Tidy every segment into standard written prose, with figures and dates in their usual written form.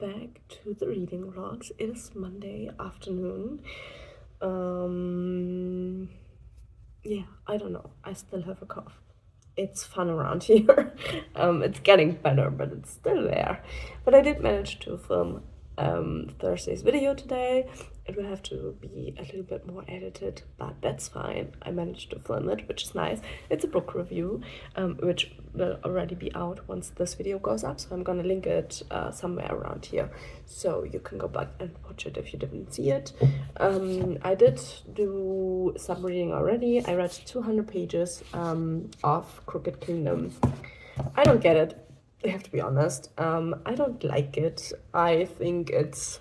back to the reading vlogs. It is Monday afternoon. Yeah, I don't know. I still have a cough. It's fun around here. It's getting better, but it's still there. But I did manage to film Thursday's video today. It will have to be a little bit more edited, but that's fine. I managed to film it, which is nice. It's a book review, which will already be out once this video goes up, so I'm gonna link it somewhere around here, so you can go back and watch it if you didn't see it. I did do some reading already. I read 200 pages of Crooked Kingdom. I don't get it. I have to be honest. I don't like it. I think it's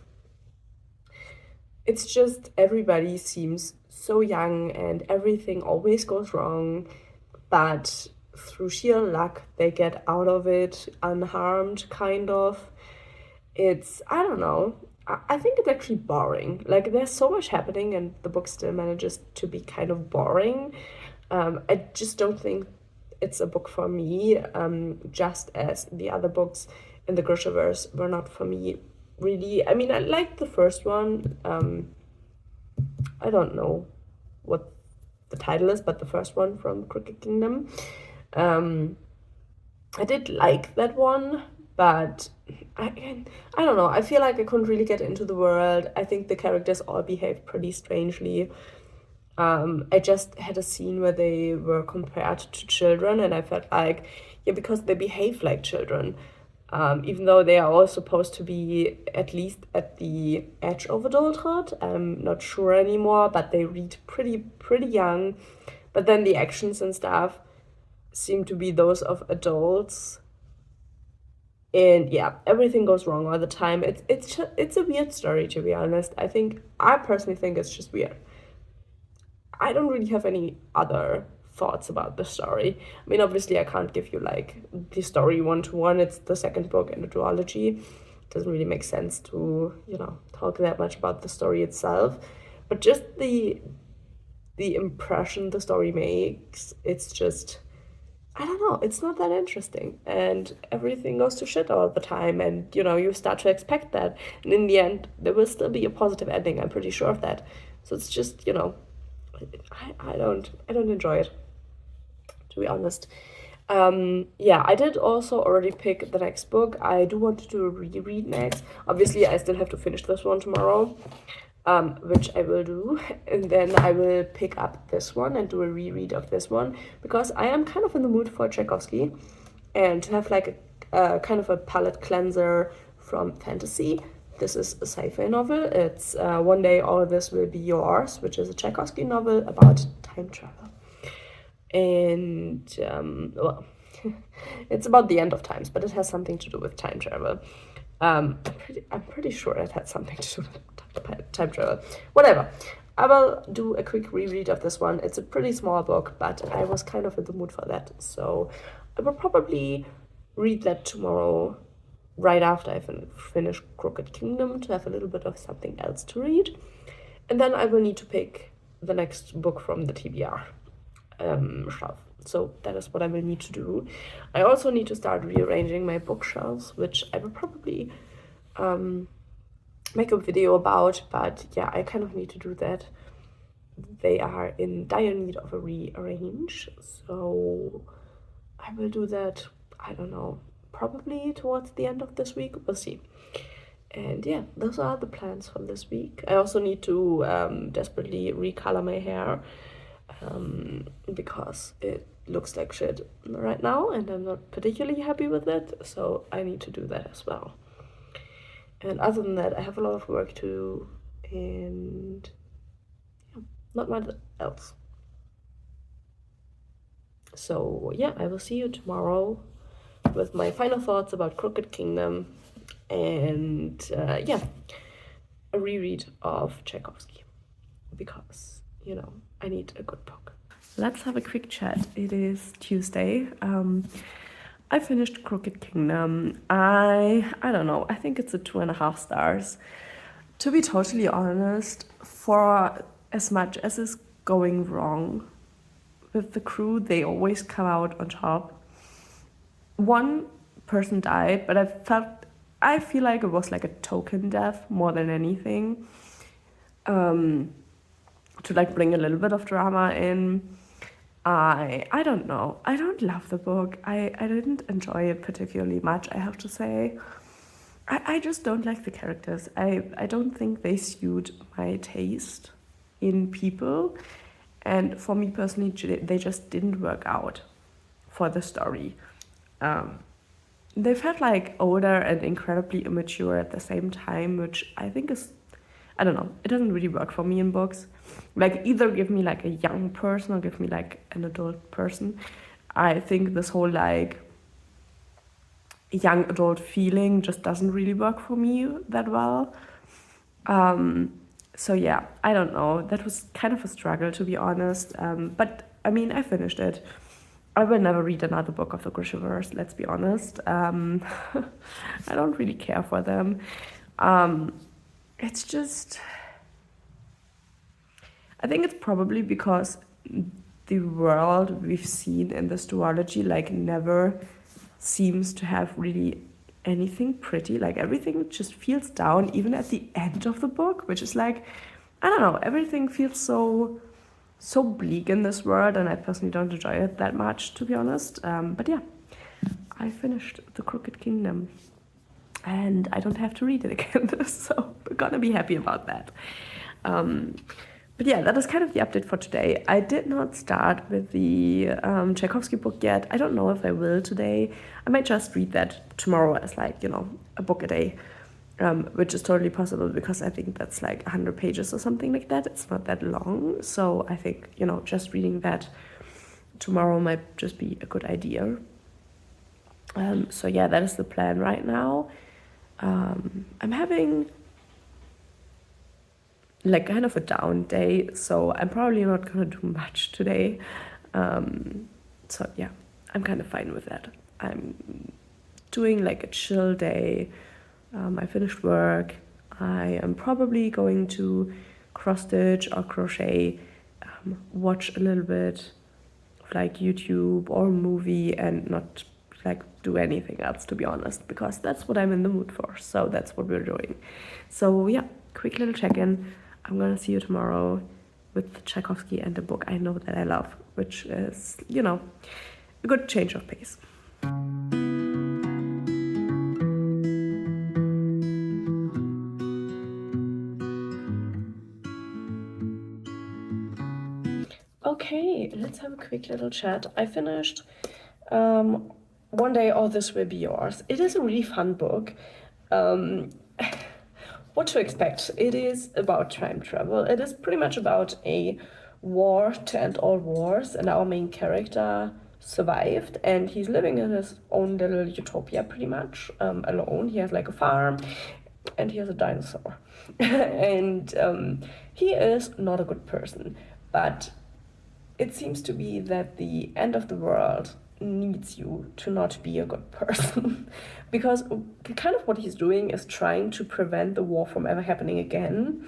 just everybody seems so young and everything always goes wrong, but through sheer luck they get out of it unharmed, kind of. I don't know. I think it's actually boring. Like, there's so much happening and the book still manages to be kind of boring. I just don't think it's a book for me, just as the other books in the Grishaverse were not for me, really. I mean, I liked the first one. I don't know what the title is, but the first one from Crooked Kingdom. I did like that one, but I don't know. I feel like I couldn't really get into the world. I think the characters all behaved pretty strangely. I just had a scene where they were compared to children, and I felt like, yeah, because they behave like children, even though they are all supposed to be at least at the edge of adulthood. I'm not sure anymore, but they read pretty young. But then the actions and stuff seem to be those of adults. And yeah, everything goes wrong all the time. It's a weird story, to be honest. I personally think it's just weird. I don't really have any other thoughts about the story. I mean, obviously I can't give you like the story one-to-one. It's the second book in the duology. It doesn't really make sense to, talk that much about the story itself. But just the impression the story makes, it's just, I don't know, it's not that interesting. And everything goes to shit all the time, and you start to expect that. And in the end, there will still be a positive ending, I'm pretty sure of that. So it's just, I don't enjoy it, to be honest. Yeah, I did also already pick the next book. I do want to do a reread next. Obviously, I still have to finish this one tomorrow, which I will do. And then I will pick up this one and do a reread of this one, because I am kind of in the mood for Tchaikovsky, and to have like a kind of a palate cleanser from fantasy. This is a sci-fi novel. It's One Day All of This Will Be Yours, which is a Tchaikovsky novel about time travel. And, well, it's about the end of times, but it has something to do with time travel. I'm pretty sure it had something to do with time travel. Whatever. I will do a quick reread of this one. It's a pretty small book, but I was kind of in the mood for that. So I will probably read that tomorrow, right after I finish Crooked Kingdom, to have a little bit of something else to read. And then I will need to pick the next book from the TBR shelf. So that is what I will need to do. I also need to start rearranging my bookshelves, which I will probably make a video about, but yeah, I kind of need to do that. They are in dire need of a rearrange, so I will do that, I don't know, probably towards the end of this week. We'll see. And yeah, those are the plans for this week. I also need to desperately recolor my hair, because it looks like shit right now and I'm not particularly happy with it, so I need to do that as well. And other than that, I have a lot of work to do, and yeah, not much else. So yeah, I will see you tomorrow with my final thoughts about Crooked Kingdom, and yeah, a reread of Tchaikovsky, because I need a good book. Let's have a quick chat. It is Tuesday. I finished Crooked Kingdom. I don't know, I think it's a 2.5 stars. To be totally honest, for as much as is going wrong with the crew, they always come out on top. One person died, but I felt I feel like it was like a token death more than anything. To like bring a little bit of drama in. I don't know. I don't love the book. I didn't enjoy it particularly much, I have to say. I just don't like the characters. I don't think they suit my taste in people. And for me personally, they just didn't work out for the story. They felt like older and incredibly immature at the same time, which I think is, I don't know, it doesn't really work for me in books. Like, either give me like a young person or give me like an adult person. I think this whole like young adult feeling just doesn't really work for me that well. So yeah, I don't know. That was kind of a struggle, to be honest. But I mean, I finished it. I will never read another book of the Grishaverse, let's be honest. I don't really care for them. It's just, I think it's probably because the world we've seen in this duology like never seems to have really anything pretty. Like, everything just feels down, even at the end of the book, which is like, I don't know, everything feels so bleak in this world, and I personally don't enjoy it that much, to be honest. But yeah, I finished The Crooked Kingdom, and I don't have to read it again, so we're gonna be happy about that. But yeah, that is kind of the update for today. I did not start with the Tchaikovsky book yet. I don't know if I will today. I might just read that tomorrow as like, a book a day, which is totally possible because I think that's like 100 pages or something like that. It's not that long. So I think, just reading that tomorrow might just be a good idea. So yeah, that is the plan right now. I'm having like kind of a down day, so I'm probably not gonna do much today. So yeah, I'm kind of fine with that. I'm doing like a chill day. I finished work. I am probably going to cross stitch or crochet, watch a little bit of like YouTube or movie, and not like do anything else, to be honest, because that's what I'm in the mood for. So that's what we're doing. So yeah, quick little check-in. I'm gonna see you tomorrow with Tchaikovsky and a book I know that I love, which is, a good change of pace. Okay, let's have a quick little chat. I finished One Day All This Will Be Yours. It is a really fun book. What to expect? It is about time travel. It is pretty much about a war to end all wars, and our main character survived, and he's living in his own little utopia pretty much, alone. He has like a farm, and he has a dinosaur. And he is not a good person, but it seems to be that the end of the world needs you to not be a good person. Because kind of what he's doing is trying to prevent the war from ever happening again.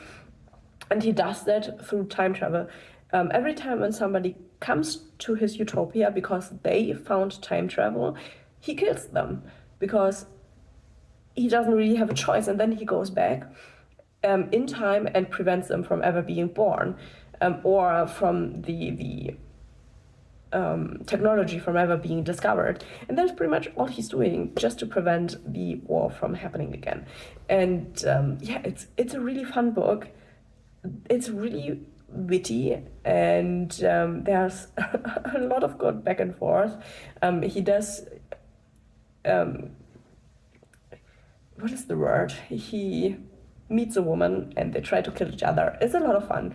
And he does that through time travel. Every time when somebody comes to his utopia because they found time travel, he kills them because he doesn't really have a choice. And then he goes back in time and prevents them from ever being born, or from the technology from ever being discovered. And that's pretty much all he's doing, just to prevent the war from happening again. And yeah, it's a really fun book. It's really witty, and there's a lot of good back and forth. He does, what is the word? He meets a woman and they try to kill each other. It's a lot of fun.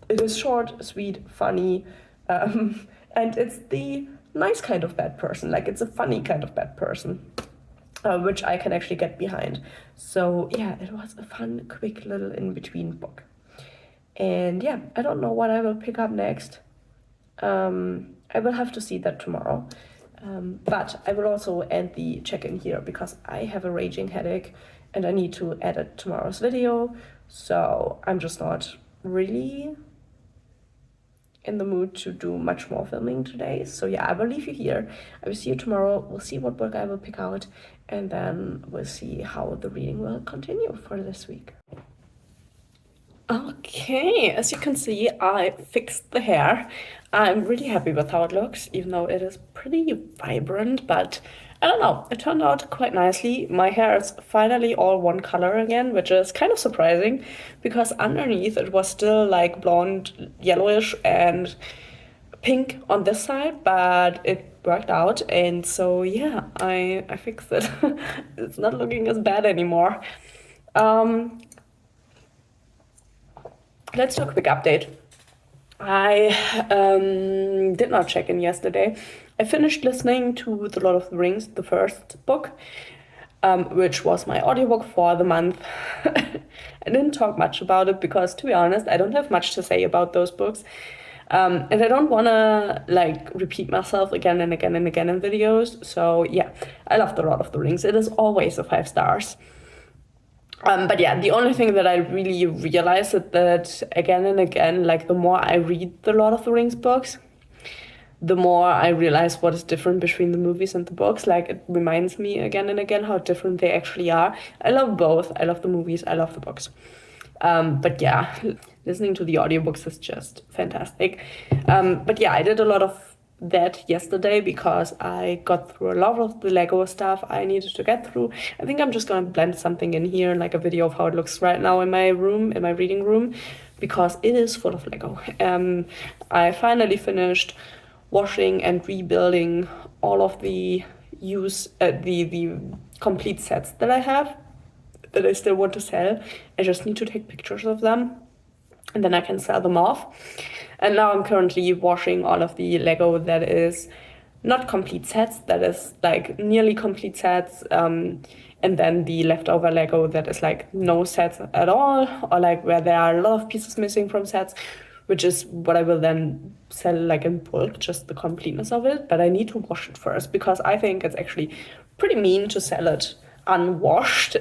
It is short, sweet, funny, and it's the nice kind of bad person. Like, it's a funny kind of bad person, which I can actually get behind. So yeah, it was a fun, quick little in-between book. And yeah, I don't know what I will pick up next. I will have to see that tomorrow. But I will also end the check-in here because I have a raging headache and I need to edit tomorrow's video. So I'm just not really in the mood to do much more filming today. So yeah, I will leave you here. I will see you tomorrow. We'll see what book I will pick out. and then we'll see how the reading will continue for this week. Okay, as you can see, I fixed the hair. I'm really happy with how it looks, even though it is pretty vibrant, but I don't know, it turned out quite nicely. My hair is finally all one color again, which is kind of surprising because underneath it was still like blonde, yellowish, and pink on this side, but it worked out, and so yeah, I fixed it. It's not looking as bad anymore. Let's do a quick update. I did not check in yesterday. I finished listening to The Lord of the Rings, the first book, which was my audiobook for the month. I didn't talk much about it because, to be honest, I don't have much to say about those books. And I don't want to like repeat myself again and again and again in videos. So yeah, I love The Lord of the Rings. It is always a 5 stars. But yeah, the only thing that I really realized is that again and again, like the more I read the Lord of the Rings books, the more I realize what is different between the movies and the books. Like it reminds me again and again how different they actually are. I love both. I love the movies. I love the books. But yeah, listening to the audiobooks is just fantastic. But yeah, I did a lot of that yesterday because I got through a lot of the Lego stuff I needed to get through. I think I'm just gonna blend something in here, like a video of how it looks right now in my room, in my reading room, because it is full of Lego. I finally finished washing and rebuilding all of the the complete sets that I have, that I still want to sell. I just need to take pictures of them and then I can sell them off. And now I'm currently washing all of the Lego that is not complete sets, that is like nearly complete sets, and then the leftover Lego that is like no sets at all, or like where there are a lot of pieces missing from sets, which is what I will then sell like in bulk, just the completeness of it. But I need to wash it first because I think it's actually pretty mean to sell it unwashed.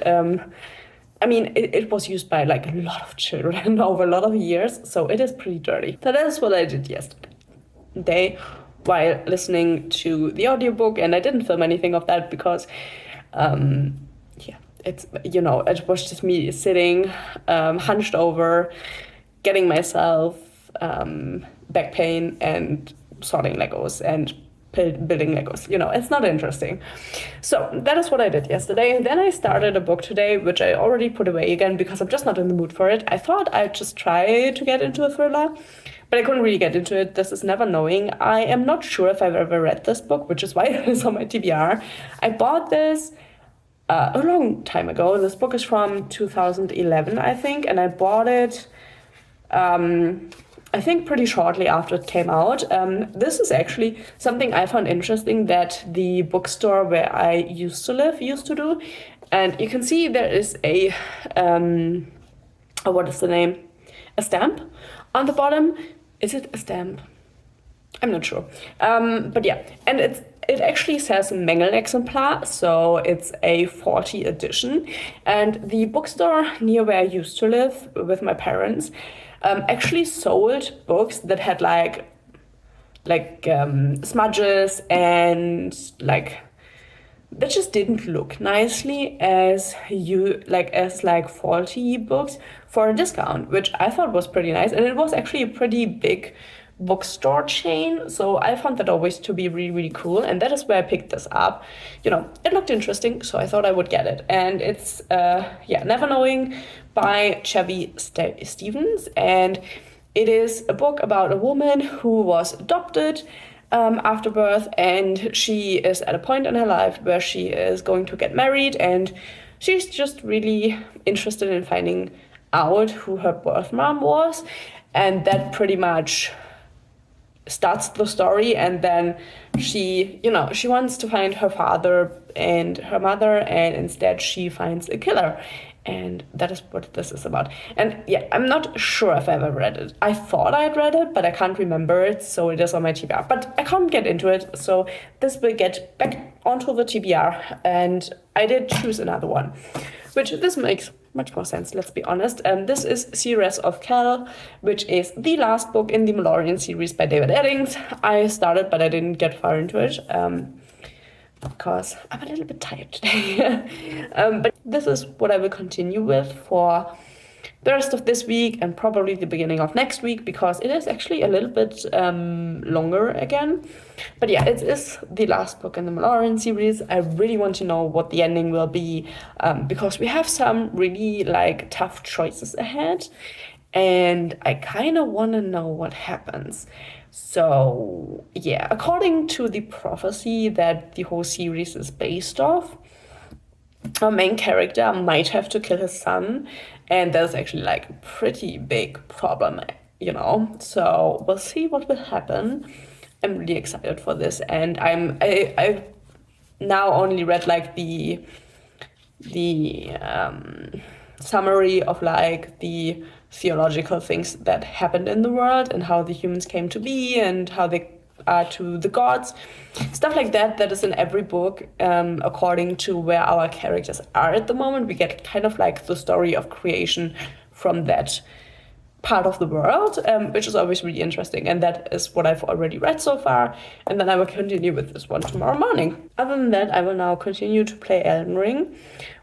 I mean, it was used by like a lot of children over a lot of years, so it is pretty dirty. So that is what I did yesterday while listening to the audiobook, and I didn't film anything of that because, yeah, it's, you know, it was just me sitting hunched over, getting myself back pain and sorting Legos and building Legos. You know, it's not interesting. So that is what I did yesterday. And then I started a book today, which I already put away again because I'm just not in the mood for it. I thought I'd just try to get into a thriller, but I couldn't really get into it. This is Never Knowing. I am not sure if I've ever read this book, which is why it is on my TBR. I bought this a long time ago. This book is from 2011, I think, and I bought it I think pretty shortly after it came out. This is actually something I found interesting that the bookstore where I used to live used to do. And you can see there is a, what is the name? A stamp on the bottom. Is it a stamp? I'm not sure. But yeah, and it actually says Mängel exemplar, so it's a faulty edition. And the bookstore near where I used to live with my parents actually sold books that had like smudges and like that just didn't look nicely as faulty books for a discount, which I thought was pretty nice. And it was actually a pretty big bookstore chain, so I found that always to be really, really cool, and that is where I picked this up. You know, it looked interesting, so I thought I would get it. And it's Never Knowing by Chevy Stevens, and it is a book about a woman who was adopted after birth, and she is at a point in her life where she is going to get married, and she's just really interested in finding out who her birth mom was, and that pretty much starts the story. And then she wants to find her father and her mother, and instead she finds a killer, and that is what this is about. And yeah, I'm not sure if I ever read it. I thought I had read it, but I can't remember it, so it is on my TBR. But I can't get into it, so this will get back onto the TBR, and I did choose another one, which this makes much more sense, let's be honest. This is Series of Cal, which is the last book in the Malloreon series by David Eddings. I started, but I didn't get far into it. because I'm a little bit tired today. But this is what I will continue with for the rest of this week and probably the beginning of next week, because it is actually a little bit longer again. But yeah, it is the last book in the Malloran series. I really want to know what the ending will be, because we have some really like tough choices ahead, and I kind of want to know what happens. So yeah, according to the prophecy that the whole series is based off, our main character might have to kill his son, and that's actually like a pretty big problem, you know. So we'll see what will happen. I'm really excited for this, and I've now only read like the summary of like the theological things that happened in the world and how the humans came to be and how they are to the gods, stuff like that. That is in every book. According to where our characters are at the moment, we get kind of like the story of creation from that part of the world, which is always really interesting, and that is what I've already read so far, and then I will continue with this one tomorrow morning. Other than that, I will now continue to play Elden Ring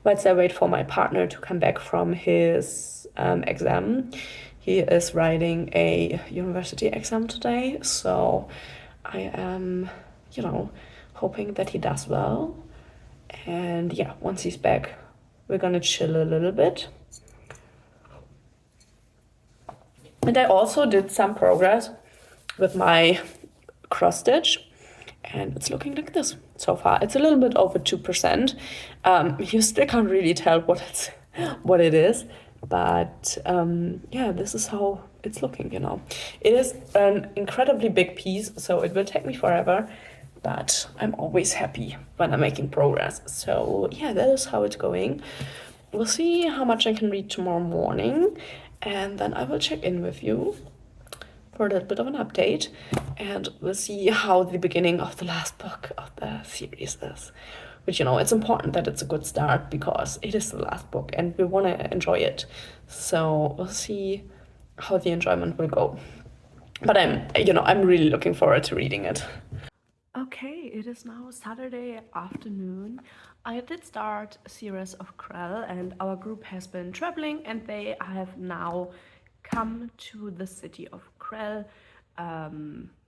whilst I wait for my partner to come back from his exam. He is writing a university exam today, so I am, you know, hoping that he does well. And yeah, once he's back, we're gonna chill a little bit. And I also did some progress with my cross stitch, and it's looking like this so far. It's a little bit over 2%. You still can't really tell what it is, but yeah, this is how it's looking, you know. It is an incredibly big piece, so it will take me forever, but I'm always happy when I'm making progress. So yeah, that is how it's going. We'll see how much I can read tomorrow morning, and then I will check in with you for a little bit of an update, and we'll see how the beginning of the last book of the series is. Which, you know, it's important that it's a good start because it is the last book and we want to enjoy it. So we'll see how the enjoyment will go. But I'm really looking forward to reading it. Okay, it is now Saturday afternoon. I did start a series of Krell, and our group has been traveling, and they have now come to the city of Krell,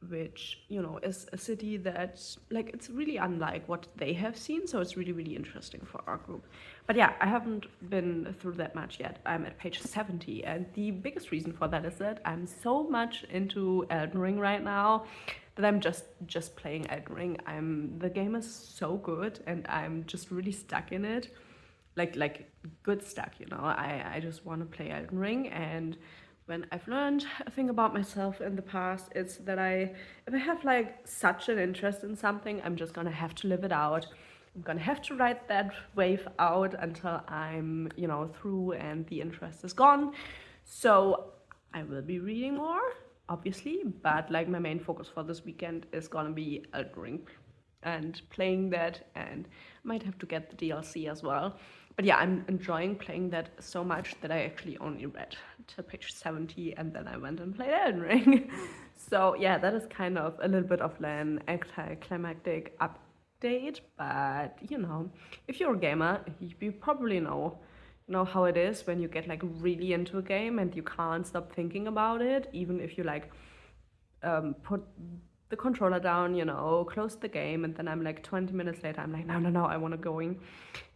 which, you know, is a city that, like, it's really unlike what they have seen, so it's really, really interesting for our group. But yeah, I haven't been through that much yet. I'm at page 70, and the biggest reason for that is that I'm so much into Elden Ring right now that I'm just playing Elden Ring. The game is so good, and I'm just really stuck in it, like good stuck, you know. I just want to play Elden Ring, and when I've learned a thing about myself in the past, it's that if I have like such an interest in something, I'm just gonna have to live it out. I'm gonna have to ride that wave out until I'm, you know, through and the interest is gone. So I will be reading more, obviously, but like my main focus for this weekend is gonna be Elden Ring and playing that, and might have to get the DLC as well. But yeah, I'm enjoying playing that so much that I actually only read to page 70 and then I went and played Elden Ring. So yeah, that is kind of a little bit of an anticlimactic update, but you know, if you're a gamer, you probably know how it is when you get like really into a game and you can't stop thinking about it, even if you like put the controller down, you know, close the game, and then I'm like 20 minutes later, I'm like, no, I want to going.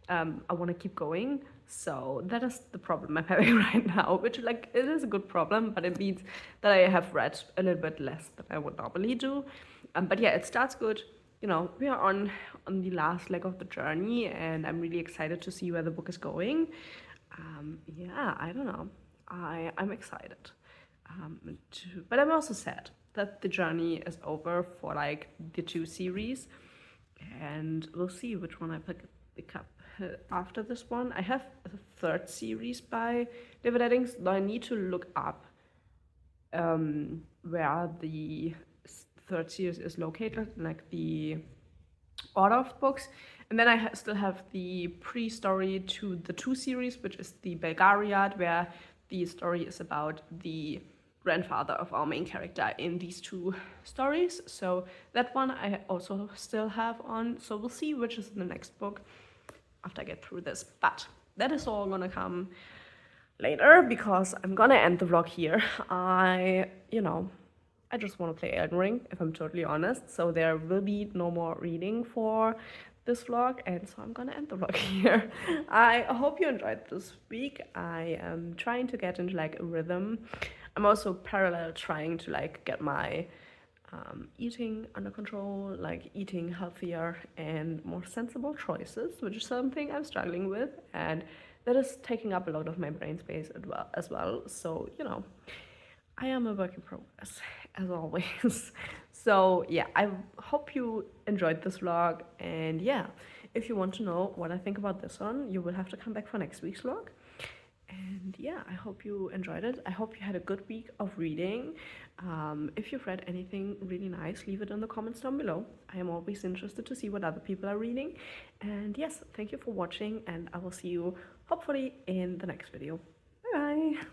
I want to keep going. So that is the problem I'm having right now, which like it is a good problem, but it means that I have read a little bit less than I would normally do. But yeah, it starts good. You know, we are on the last leg of the journey, and I'm really excited to see where the book is going. Yeah, I don't know. I'm excited. But I'm also sad that the journey is over for like the 2 series, and we'll see which one I pick up after this one. I have a 3rd series by David Eddings, though I need to look up where the 3rd series is located, like the order of books. And then I still have the pre-story to the 2 series, which is the Belgariad, where the story is about the grandfather of our main character in these two stories. So that one I also still have on, so we'll see which is in the next book after I get through this. But that is all gonna come later because I'm gonna end the vlog here. I just want to play Elden Ring, if I'm totally honest. So there will be no more reading for this vlog, and so I'm gonna end the vlog here. I hope you enjoyed this week. I am trying to get into like a rhythm. I'm also parallel trying to like get my eating under control, like eating healthier and more sensible choices, which is something I'm struggling with, and that is taking up a lot of my brain space as well. So, I am a work in progress, as always. So yeah, I hope you enjoyed this vlog, and yeah, if you want to know what I think about this one, you will have to come back for next week's vlog. And yeah, I hope you enjoyed it. I hope you had a good week of reading. If you've read anything really nice, leave it in the comments down below. I am always interested to see what other people are reading. And yes, thank you for watching, and I will see you hopefully in the next video. Bye bye!